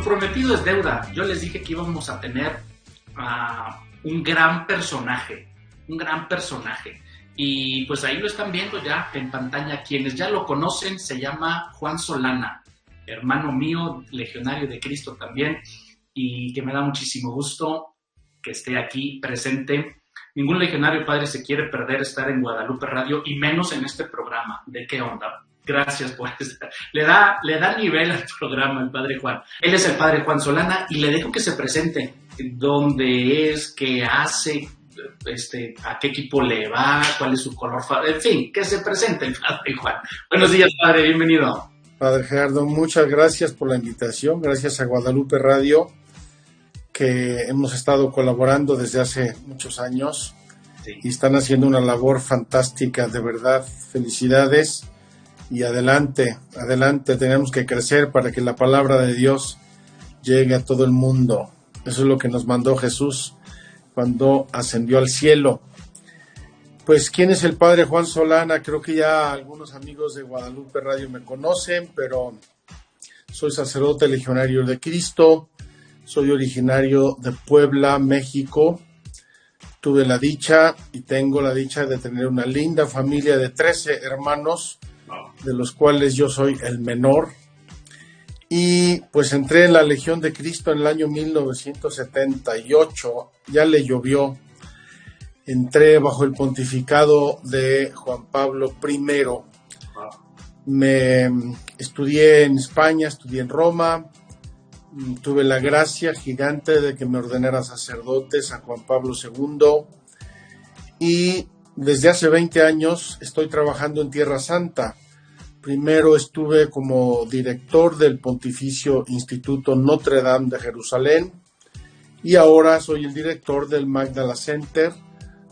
prometido es deuda. Yo les dije que íbamos a tener un gran personaje. Y pues ahí lo están viendo ya en pantalla. Quienes ya lo conocen, se llama Juan Solana, hermano mío, legionario de Cristo también, y que me da muchísimo gusto que esté aquí presente. Ningún legionario, padre, se quiere perder estar en Guadalupe Radio, y menos en este programa. ¿De qué onda? Gracias por estar. Le da nivel al programa el padre Juan. Él es el padre Juan Solana, y le dejo que se presente. ¿Dónde es? ¿Qué hace? ¿A qué equipo le va? ¿Cuál es su color favorito? En fin, que se presente el padre Juan. Buenos días, padre, bienvenido. Padre Gerardo, muchas gracias por la invitación. Gracias a Guadalupe Radio, que hemos estado colaborando desde hace muchos años. Sí. Y están haciendo una labor fantástica, de verdad. Felicidades y adelante, tenemos que crecer para que la palabra de Dios llegue a todo el mundo. Eso es lo que nos mandó Jesús cuando ascendió al cielo. Pues, ¿quién es el padre Juan Solana? Creo que ya algunos amigos de Guadalupe Radio me conocen, pero soy sacerdote legionario de Cristo, soy originario de Puebla, México. Tuve la dicha y tengo la dicha de tener una linda familia de 13 hermanos, de los cuales yo soy el menor. Y pues entré en la Legión de Cristo en el año 1978, ya le llovió. Entré bajo el pontificado de Juan Pablo I. Me estudié en España, estudié en Roma. Tuve la gracia gigante de que me ordenara sacerdote San Juan Pablo II. Y desde hace 20 años estoy trabajando en Tierra Santa. Primero estuve como director del Pontificio Instituto Notre Dame de Jerusalén y ahora soy el director del Magdala Center,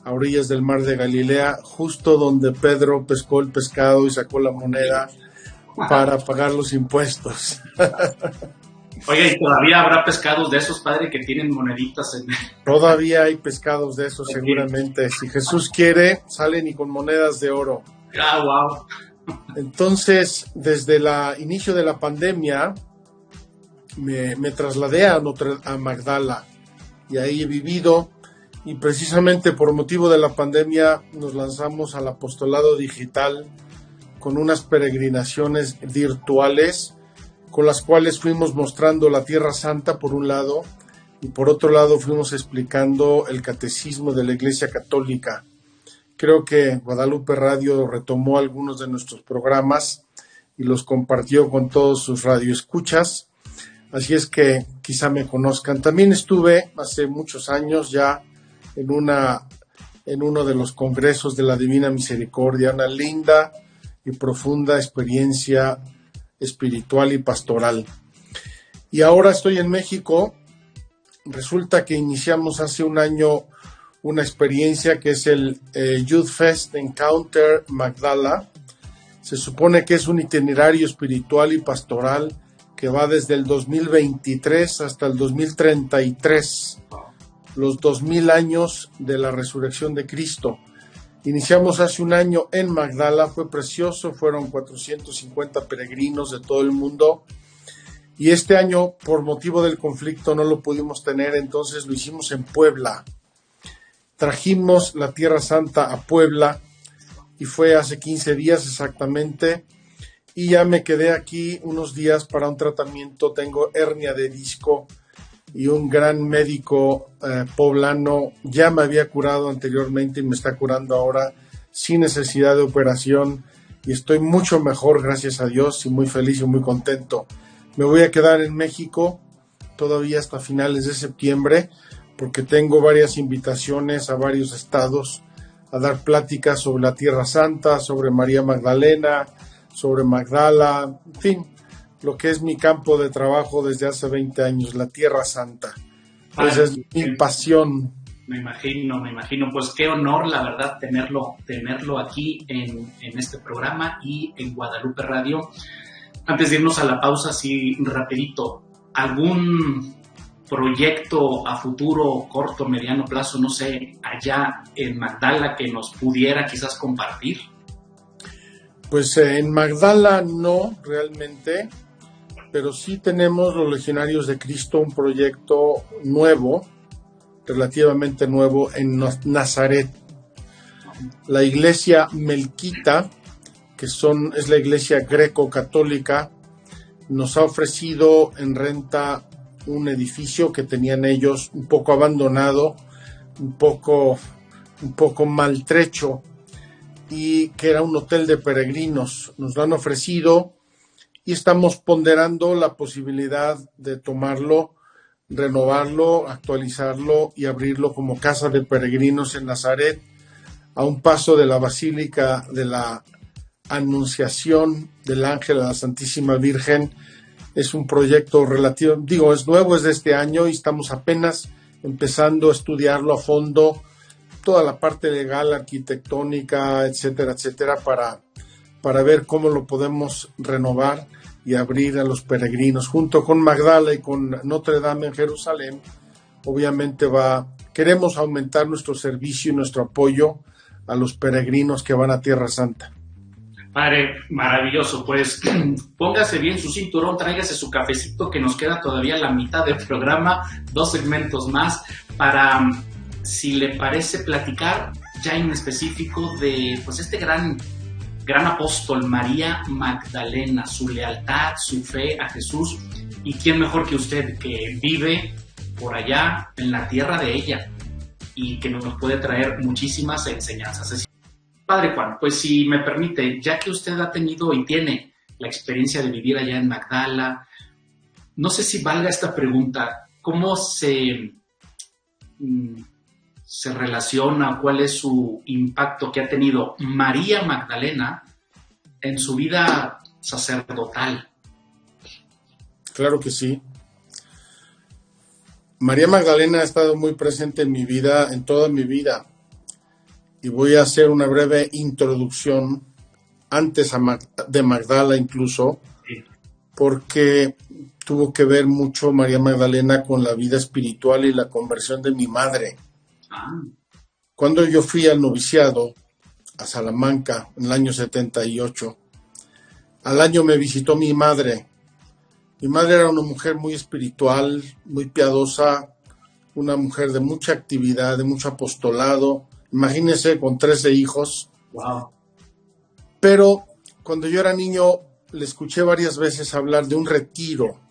a orillas del Mar de Galilea, justo donde Pedro pescó el pescado y sacó la moneda para pagar los impuestos. Oye, ¿y todavía habrá pescados de esos, padre, que tienen moneditas en...? Todavía hay pescados de esos, seguramente. Si Jesús quiere, salen y con monedas de oro. ¡Ah, wow! Entonces, desde el inicio de la pandemia, me trasladé a Magdala y ahí he vivido, y precisamente por motivo de la pandemia nos lanzamos al apostolado digital con unas peregrinaciones virtuales con las cuales fuimos mostrando la Tierra Santa por un lado y por otro lado fuimos explicando el catecismo de la Iglesia Católica. Creo que Guadalupe Radio retomó algunos de nuestros programas y los compartió con todos sus radioescuchas, así es que quizá me conozcan. También estuve hace muchos años ya en uno de los congresos de la Divina Misericordia, una linda y profunda experiencia espiritual y pastoral. Y ahora estoy en México. Resulta que iniciamos hace un año una experiencia que es el Youth Fest Encounter Magdala. Se supone que es un itinerario espiritual y pastoral que va desde el 2023 hasta el 2033, los 2000 años de la resurrección de Cristo. Iniciamos hace un año en Magdala, fue precioso, fueron 450 peregrinos de todo el mundo. Y este año, por motivo del conflicto, no lo pudimos tener, entonces lo hicimos en Puebla. Trajimos la Tierra Santa a Puebla y fue hace 15 días exactamente. Y ya me quedé aquí unos días para un tratamiento. Tengo hernia de disco y un gran médico poblano ya me había curado anteriormente y me está curando ahora sin necesidad de operación. Y estoy mucho mejor, gracias a Dios, y muy feliz y muy contento. Me voy a quedar en México todavía hasta finales de septiembre porque tengo varias invitaciones a varios estados a dar pláticas sobre la Tierra Santa, sobre María Magdalena, sobre Magdala, en fin, lo que es mi campo de trabajo desde hace 20 años, la Tierra Santa. Esa es mi pasión. Me imagino, pues qué honor, la verdad, tenerlo aquí en este programa y en Guadalupe Radio. Antes de irnos a la pausa, así rapidito, ¿algún proyecto a futuro, corto, mediano plazo, no sé, allá en Magdala que nos pudiera quizás compartir? Pues en Magdala no, realmente. pero sí tenemos los Legionarios de Cristo un proyecto nuevo, relativamente nuevo, en Nazaret. La iglesia melquita, es la iglesia greco-católica, nos ha ofrecido en renta un edificio que tenían ellos un poco abandonado, un poco maltrecho, y que era un hotel de peregrinos. Nos lo han ofrecido y estamos ponderando la posibilidad de tomarlo, renovarlo, actualizarlo y abrirlo como casa de peregrinos en Nazaret, a un paso de la Basílica de la Anunciación del Ángel a la Santísima Virgen. Es un proyecto relativo, es nuevo, es de este año y estamos apenas empezando a estudiarlo a fondo, toda la parte legal, arquitectónica, etcétera, para ver cómo lo podemos renovar y abrir a los peregrinos. Junto con Magdala y con Notre Dame en Jerusalén, obviamente queremos aumentar nuestro servicio y nuestro apoyo a los peregrinos que van a Tierra Santa. Padre, maravilloso, pues póngase bien su cinturón, tráigase su cafecito, que nos queda todavía la mitad del programa, 2 segmentos más, para, si le parece, platicar ya en específico de pues este gran apóstol, María Magdalena, su lealtad, su fe a Jesús, y quién mejor que usted, que vive por allá en la tierra de ella y que nos puede traer muchísimas enseñanzas. Padre Juan, pues si me permite, ya que usted ha tenido y tiene la experiencia de vivir allá en Magdala, no sé si valga esta pregunta, ¿cómo se relaciona, cuál es su impacto que ha tenido María Magdalena en su vida sacerdotal? Claro que sí. María Magdalena ha estado muy presente en mi vida, en toda mi vida. Y voy a hacer una breve introducción antes de Magdala incluso, porque tuvo que ver mucho María Magdalena con la vida espiritual y la conversión de mi madre. Cuando yo fui al noviciado a Salamanca en el año 78, al año me visitó mi madre. Mi madre era una mujer muy espiritual, muy piadosa, una mujer de mucha actividad, de mucho apostolado. Imagínense, con 13 hijos. Wow. Pero cuando yo era niño, le escuché varias veces hablar de un retiro.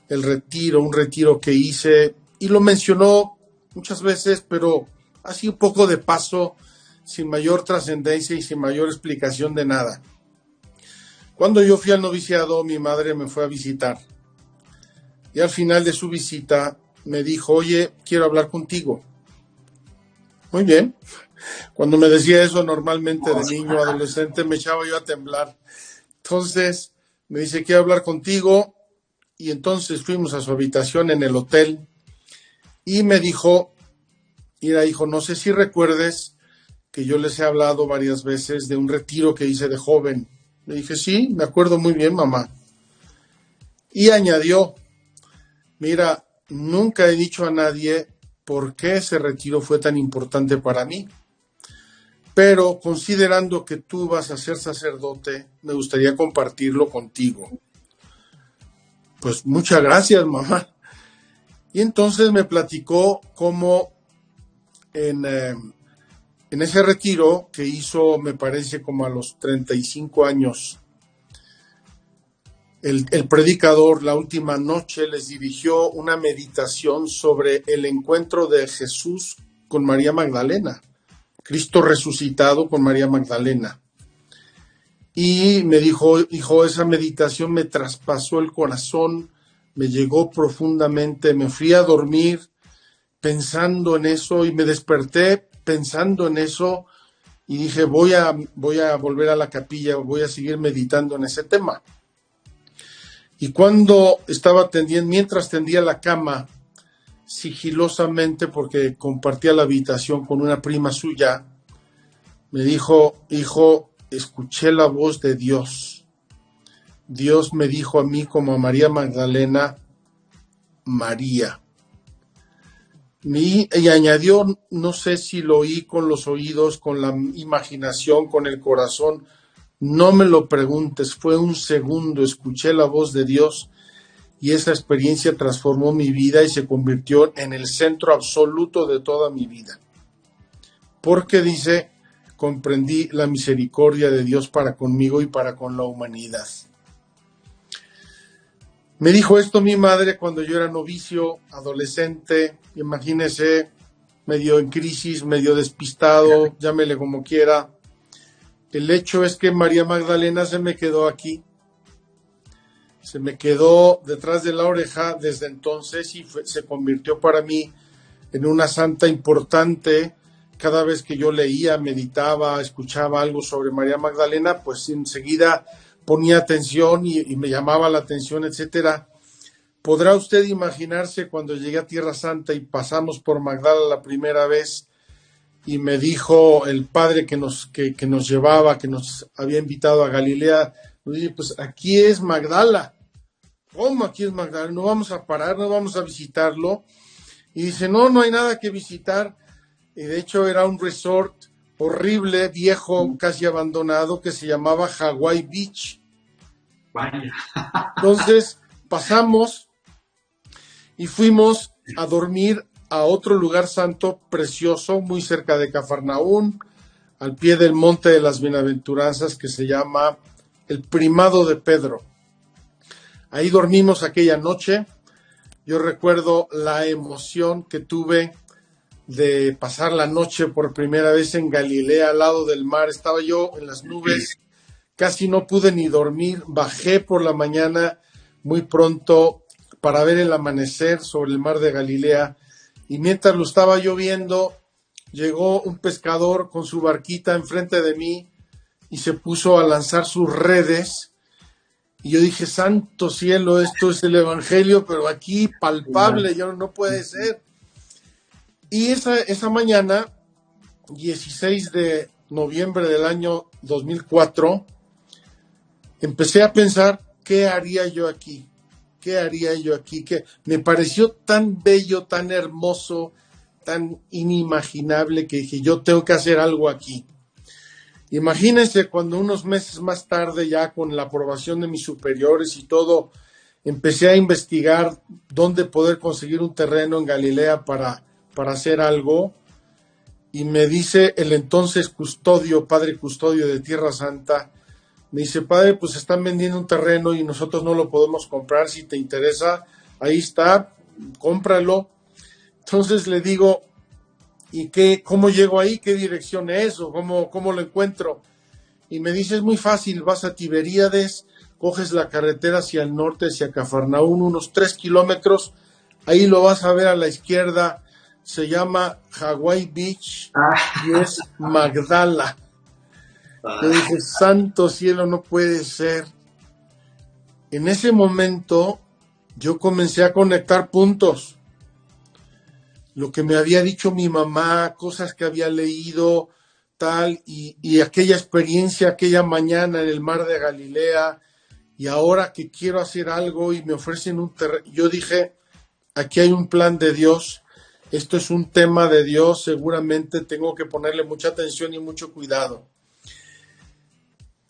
Un retiro que hice, y lo mencionó muchas veces, pero así un poco de paso, sin mayor trascendencia y sin mayor explicación de nada. Cuando yo fui al noviciado, mi madre me fue a visitar. Y al final de su visita me dijo, oye, quiero hablar contigo. Muy bien. Cuando me decía eso, normalmente de niño, adolescente, me echaba yo a temblar. Entonces me dice, quiero hablar contigo. Y entonces fuimos a su habitación en el hotel. Y me dijo, mira, hijo, no sé si recuerdes que yo les he hablado varias veces de un retiro que hice de joven. Le dije, sí, me acuerdo muy bien, mamá. Y añadió, mira, nunca he dicho a nadie por qué ese retiro fue tan importante para mí. Pero considerando que tú vas a ser sacerdote, me gustaría compartirlo contigo. Pues muchas gracias, mamá. Y entonces me platicó cómo en ese retiro que hizo, me parece como a los 35 años, el predicador la última noche les dirigió una meditación sobre el encuentro de Jesús con María Magdalena, Cristo resucitado con María Magdalena. Y me dijo, hijo, esa meditación me traspasó el corazón, me llegó profundamente, me fui a dormir pensando en eso y me desperté pensando en eso y dije, voy a volver a la capilla, voy a seguir meditando en ese tema. Y cuando mientras tendía la cama, sigilosamente, porque compartía la habitación con una prima suya, me dijo, hijo, escuché la voz de Dios. Dios me dijo a mí como a María Magdalena, María. Y añadió, no sé si lo oí con los oídos, con la imaginación, con el corazón, no me lo preguntes, fue un segundo, escuché la voz de Dios y esa experiencia transformó mi vida y se convirtió en el centro absoluto de toda mi vida. Porque dice, comprendí la misericordia de Dios para conmigo y para con la humanidad. Me dijo esto mi madre cuando yo era novicio, adolescente, imagínese, medio en crisis, medio despistado, llámele como quiera. El hecho es que María Magdalena se me quedó aquí. Se me quedó detrás de la oreja desde entonces y se convirtió para mí en una santa importante. Cada vez que yo leía, meditaba, escuchaba algo sobre María Magdalena, pues enseguida ponía atención y me llamaba la atención, etcétera. ¿Podrá usted imaginarse cuando llegué a Tierra Santa y pasamos por Magdala la primera vez y me dijo el padre que nos llevaba, que nos había invitado a Galilea, nos dice, pues aquí es Magdala. ¿Cómo aquí es Magdala? No vamos a parar, no vamos a visitarlo. Y dice, no hay nada que visitar. Y de hecho era un resort horrible, viejo, casi abandonado, que se llamaba Hawaii Beach. Vaya. Entonces pasamos y fuimos a dormir a otro lugar santo precioso, muy cerca de Cafarnaún, al pie del Monte de las Bienaventuranzas, que se llama el Primado de Pedro. Ahí dormimos aquella noche. Yo recuerdo la emoción que tuve de pasar la noche por primera vez en Galilea, al lado del mar. Estaba yo en las nubes, casi no pude ni dormir. Bajé por la mañana muy pronto para ver el amanecer sobre el mar de Galilea. Y mientras lo estaba yo viendo, llegó un pescador con su barquita enfrente de mí y se puso a lanzar sus redes. Y yo dije, santo cielo, esto es el evangelio, pero aquí palpable, ya no puede ser. Y esa mañana, 16 de noviembre del año 2004, empecé a pensar, ¿qué haría yo aquí? ¿Qué haría yo aquí? Que me pareció tan bello, tan hermoso, tan inimaginable que dije, yo tengo que hacer algo aquí. Imagínense cuando unos meses más tarde, ya con la aprobación de mis superiores y todo, empecé a investigar dónde poder conseguir un terreno en Galilea para hacer algo, y me dice el entonces padre custodio de Tierra Santa, me dice, padre, pues están vendiendo un terreno y nosotros no lo podemos comprar, si te interesa, ahí está, cómpralo. Entonces le digo, ¿y cómo llego ahí? ¿Qué dirección es? ¿O cómo lo encuentro? Y me dice, es muy fácil, vas a Tiberíades, coges la carretera hacia el norte, hacia Cafarnaún, unos 3 kilómetros, ahí lo vas a ver a la izquierda, se llama Hawaii Beach y es Magdala. Le dije, santo cielo, no puede ser. En ese momento yo comencé a conectar puntos. Lo que me había dicho mi mamá, cosas que había leído, tal, y aquella experiencia, aquella mañana en el mar de Galilea, y ahora que quiero hacer algo y me ofrecen un terreno, yo dije, aquí hay un plan de Dios, esto es un tema de Dios, seguramente tengo que ponerle mucha atención y mucho cuidado.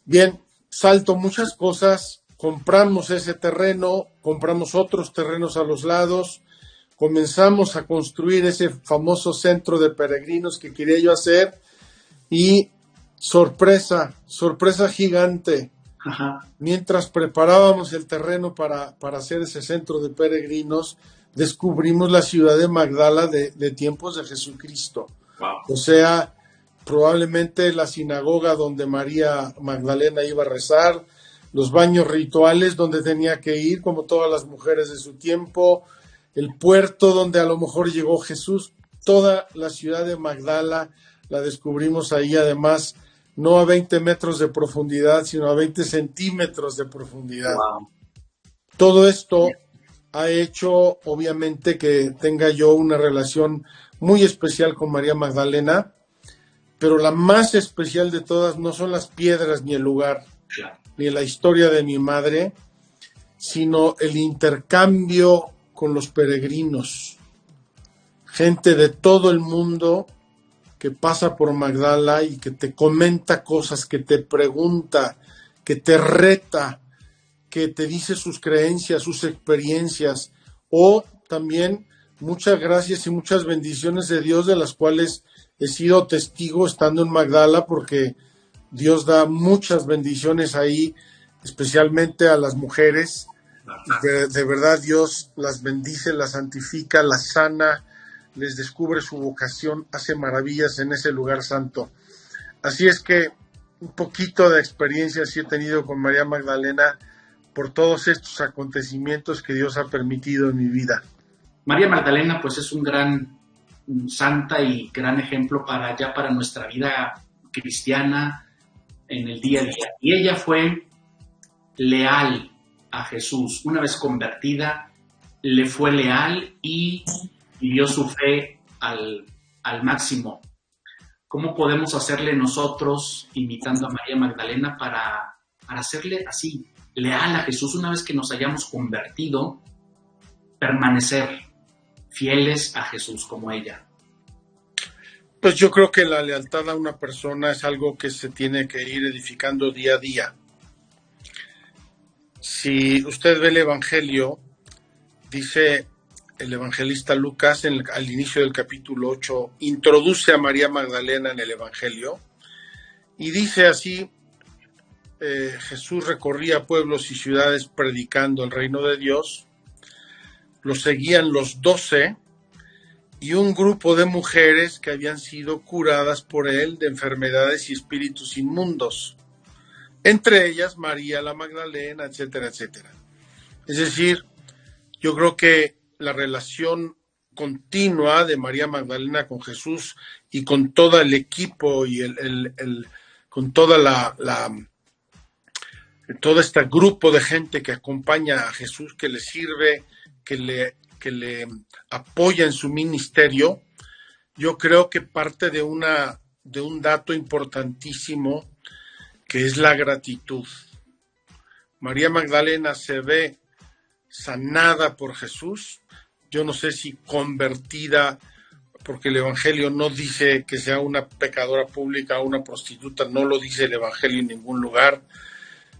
Bien, salto muchas cosas, compramos ese terreno, compramos otros terrenos a los lados, comenzamos a construir ese famoso centro de peregrinos que quería yo hacer y sorpresa gigante. Ajá. Mientras preparábamos el terreno para hacer ese centro de peregrinos, descubrimos la ciudad de Magdala de tiempos de Jesucristo. Wow. O sea, probablemente la sinagoga donde María Magdalena iba a rezar, los baños rituales donde tenía que ir, como todas las mujeres de su tiempo, el puerto donde a lo mejor llegó Jesús, toda la ciudad de Magdala la descubrimos ahí, además, no a 20 metros de profundidad, sino a 20 centímetros de profundidad. Wow. Todo esto ha hecho, obviamente, que tenga yo una relación muy especial con María Magdalena, pero la más especial de todas no son las piedras ni el lugar, Claro. ni la historia de mi madre, sino el intercambio con los peregrinos, gente de todo el mundo que pasa por Magdala y que te comenta cosas, que te pregunta, que te reta, que te dice sus creencias, sus experiencias, o también muchas gracias y muchas bendiciones de Dios de las cuales he sido testigo estando en Magdala, porque Dios da muchas bendiciones ahí, especialmente a las mujeres. De verdad Dios las bendice, las santifica, las sana, les descubre su vocación, hace maravillas en ese lugar santo. Así es que un poquito de experiencia sí he tenido con María Magdalena por todos estos acontecimientos que Dios ha permitido en mi vida. María Magdalena pues es un gran santa y gran ejemplo para nuestra vida cristiana en el día a día. Y ella fue leal a Jesús. Una vez convertida, le fue leal y vivió su fe al máximo. ¿Cómo podemos hacerle nosotros, imitando a María Magdalena, para hacerle así, leal a Jesús una vez que nos hayamos convertido, permanecer fieles a Jesús como ella? Pues yo creo que la lealtad a una persona es algo que se tiene que ir edificando día a día. Si usted ve el Evangelio, dice el evangelista Lucas al inicio del capítulo 8, introduce a María Magdalena en el Evangelio y dice así: Jesús recorría pueblos y ciudades predicando el reino de Dios, lo seguían los 12 y un grupo de mujeres que habían sido curadas por él de enfermedades y espíritus inmundos, entre ellas María la Magdalena, etcétera, etcétera. Es decir, yo creo que la relación continua de María Magdalena con Jesús y con todo el equipo y con toda todo este grupo de gente que acompaña a Jesús, que le sirve, que le apoya en su ministerio, yo creo que parte de un dato importantísimo, que es la gratitud. María Magdalena se ve sanada por Jesús. Yo no sé si convertida, porque el Evangelio no dice que sea una pecadora pública o una prostituta, no lo dice el Evangelio en ningún lugar.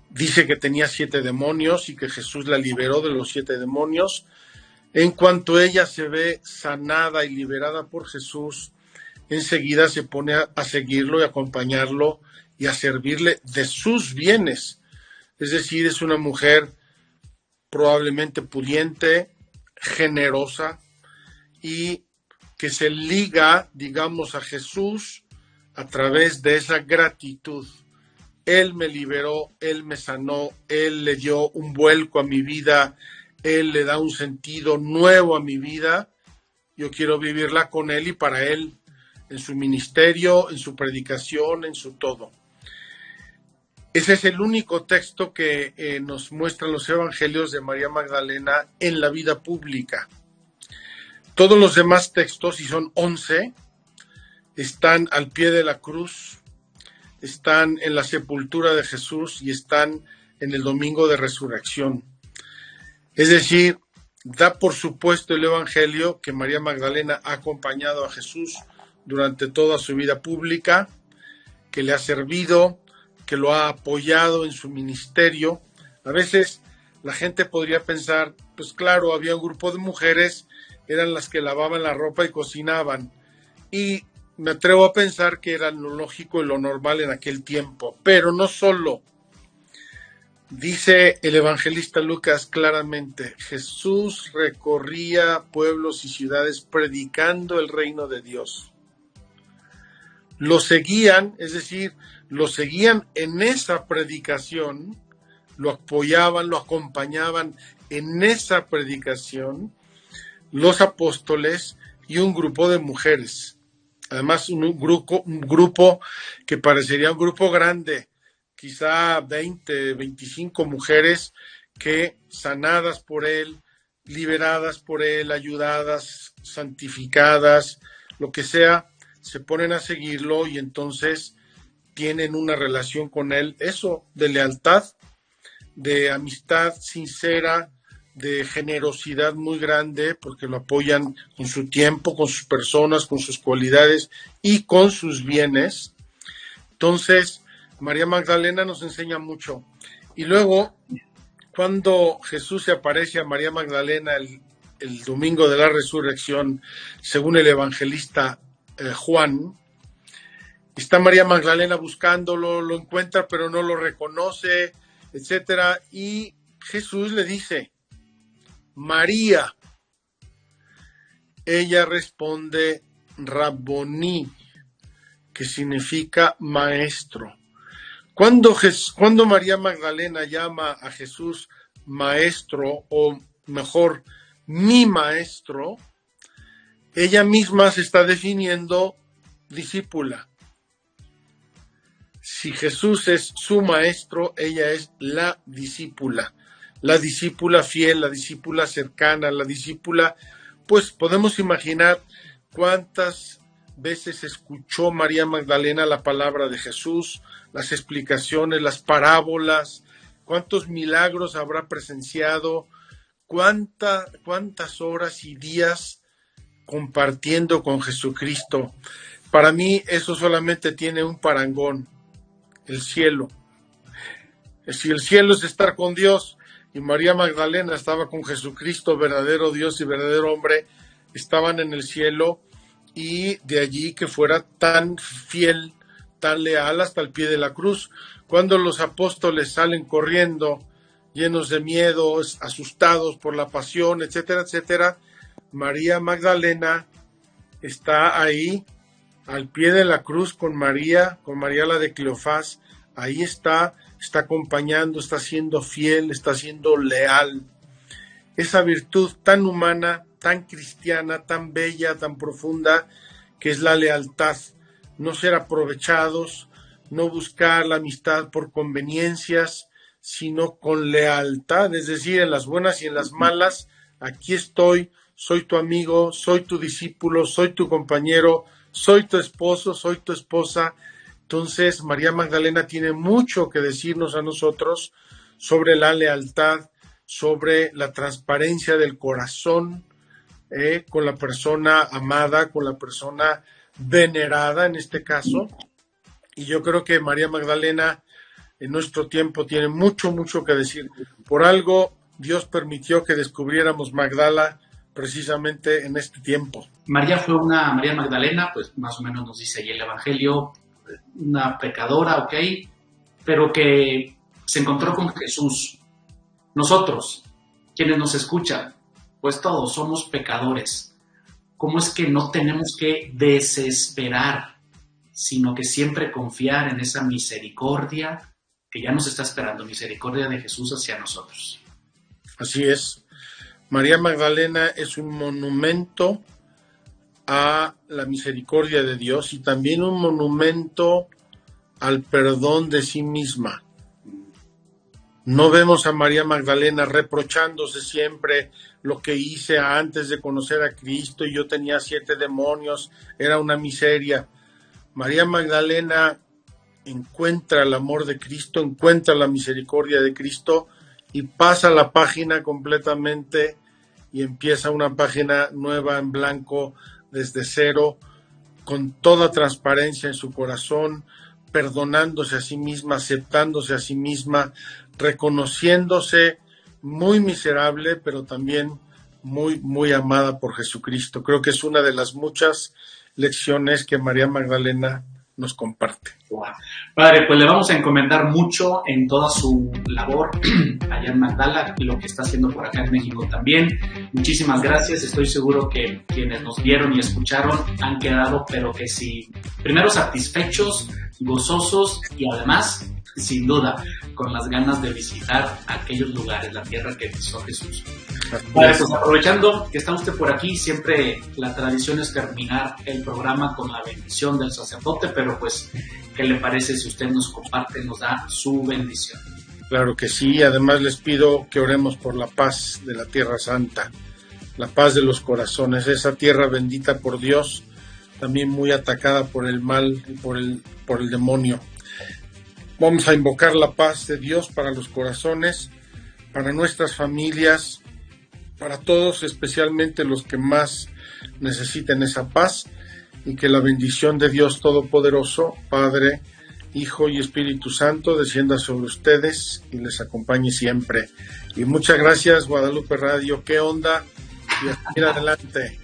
Dice que tenía 7 demonios y que Jesús la liberó de los 7 demonios. En cuanto ella se ve sanada y liberada por Jesús, enseguida se pone a seguirlo y a acompañarlo y a servirle de sus bienes. Es decir, es una mujer probablemente pudiente, generosa, y que se liga, digamos, a Jesús a través de esa gratitud. Él me liberó, Él me sanó, Él le dio un vuelco a mi vida, Él le da un sentido nuevo a mi vida. Yo quiero vivirla con Él y para Él, en su ministerio, en su predicación, en su todo. Ese es el único texto que nos muestran los evangelios de María Magdalena en la vida pública. Todos los demás textos, y son 11, están al pie de la cruz, están en la sepultura de Jesús y están en el domingo de resurrección. Es decir, da por supuesto el evangelio que María Magdalena ha acompañado a Jesús durante toda su vida pública, que le ha servido, que lo ha apoyado en su ministerio. A veces la gente podría pensar, pues claro, había un grupo de mujeres, eran las que lavaban la ropa y cocinaban, y me atrevo a pensar que era lo lógico y lo normal en aquel tiempo, pero no solo. Dice el evangelista Lucas claramente: Jesús recorría pueblos y ciudades predicando el reino de Dios. Lo seguían, es decir, lo seguían en esa predicación, lo apoyaban, lo acompañaban en esa predicación los apóstoles y un grupo de mujeres. Además, un grupo que parecería un grupo grande, quizá 20, 25 mujeres que, sanadas por él, liberadas por él, ayudadas, santificadas, lo que sea, se ponen a seguirlo y entonces tienen una relación con él, eso, de lealtad, de amistad sincera, de generosidad muy grande, porque lo apoyan con su tiempo, con sus personas, con sus cualidades y con sus bienes. Entonces, María Magdalena nos enseña mucho. Y luego, Cuando Jesús se aparece a María Magdalena el domingo de la resurrección, según el evangelista Juan, está María Magdalena buscándolo, lo encuentra pero no lo reconoce, etcétera, y Jesús le dice: María. Ella responde: Rabboni, que significa maestro. Cuando María Magdalena llama a Jesús maestro, o mejor, mi maestro, ella misma se está definiendo discípula. Si Jesús es su maestro, ella es la discípula fiel, la discípula cercana, la discípula, pues podemos imaginar cuántas veces escuchó María Magdalena la palabra de Jesús, las explicaciones, las parábolas, cuántos milagros habrá presenciado, cuántas horas y días compartiendo con Jesucristo. Para mí eso solamente tiene un parangón: el cielo. Si el cielo es estar con Dios, y María Magdalena estaba con Jesucristo, verdadero Dios y verdadero hombre, estaban en el cielo, y de allí que fuera tan fiel, tan leal hasta el pie de la cruz. Cuando los apóstoles salen corriendo, llenos de miedo, asustados por la pasión, etcétera, etcétera, María Magdalena está ahí, al pie de la cruz, con María la de Cleofás. Ahí está acompañando, está siendo fiel, está siendo leal. Esa virtud tan humana, tan cristiana, tan bella, tan profunda, que es la lealtad. No ser aprovechados, no buscar la amistad por conveniencias, sino con lealtad, es decir, en las buenas y en las malas, aquí estoy, soy tu amigo, soy tu discípulo, soy tu compañero, soy tu esposo, soy tu esposa. Entonces, María Magdalena tiene mucho que decirnos a nosotros sobre la lealtad, sobre la transparencia del corazón con la persona amada, con la persona venerada en este caso. Y yo creo que María Magdalena en nuestro tiempo tiene mucho que decir. Por algo Dios permitió que descubriéramos Magdala precisamente en este tiempo. María Magdalena, pues más o menos nos dice ahí el Evangelio, una pecadora, ok, pero que se encontró con Jesús. Nosotros, quienes nos escuchan, pues todos somos pecadores. ¿Cómo es que no tenemos que desesperar, sino que siempre confiar en esa misericordia que ya nos está esperando, misericordia de Jesús hacia nosotros? Así es. María Magdalena es un monumento a la misericordia de Dios y también un monumento al perdón de sí misma. No vemos a María Magdalena reprochándose siempre: lo que hice antes de conocer a Cristo, y yo tenía 7 demonios, era una miseria. María Magdalena encuentra el amor de Cristo, encuentra la misericordia de Cristo y pasa la página completamente y empieza una página nueva en blanco, desde cero, con toda transparencia en su corazón, perdonándose a sí misma, aceptándose a sí misma, reconociéndose muy miserable, pero también muy amada por Jesucristo. Creo que es una de las muchas lecciones que María Magdalena nos comparte. Wow. Padre, pues le vamos a encomendar mucho en toda su labor allá en Magdala y lo que está haciendo por acá en México también. Muchísimas gracias. Estoy seguro que quienes nos vieron y escucharon han quedado, pero que sí, primero satisfechos, gozosos y además, sin duda, con las ganas de visitar aquellos lugares, la tierra que pisó Jesús. Vale, pues aprovechando que está usted por aquí, siempre la tradición es terminar el programa con la bendición del sacerdote, pero pues, ¿qué le parece si usted nos comparte, nos da su bendición? Claro que sí, además les pido que oremos por la paz de la Tierra Santa, la paz de los corazones, esa tierra bendita por Dios, también muy atacada por el mal y por el demonio. Vamos a invocar la paz de Dios para los corazones, para nuestras familias, para todos, especialmente los que más necesiten esa paz, y que la bendición de Dios Todopoderoso, Padre, Hijo y Espíritu Santo descienda sobre ustedes y les acompañe siempre. Y muchas gracias, Guadalupe Radio. ¿Qué onda? Y hasta adelante.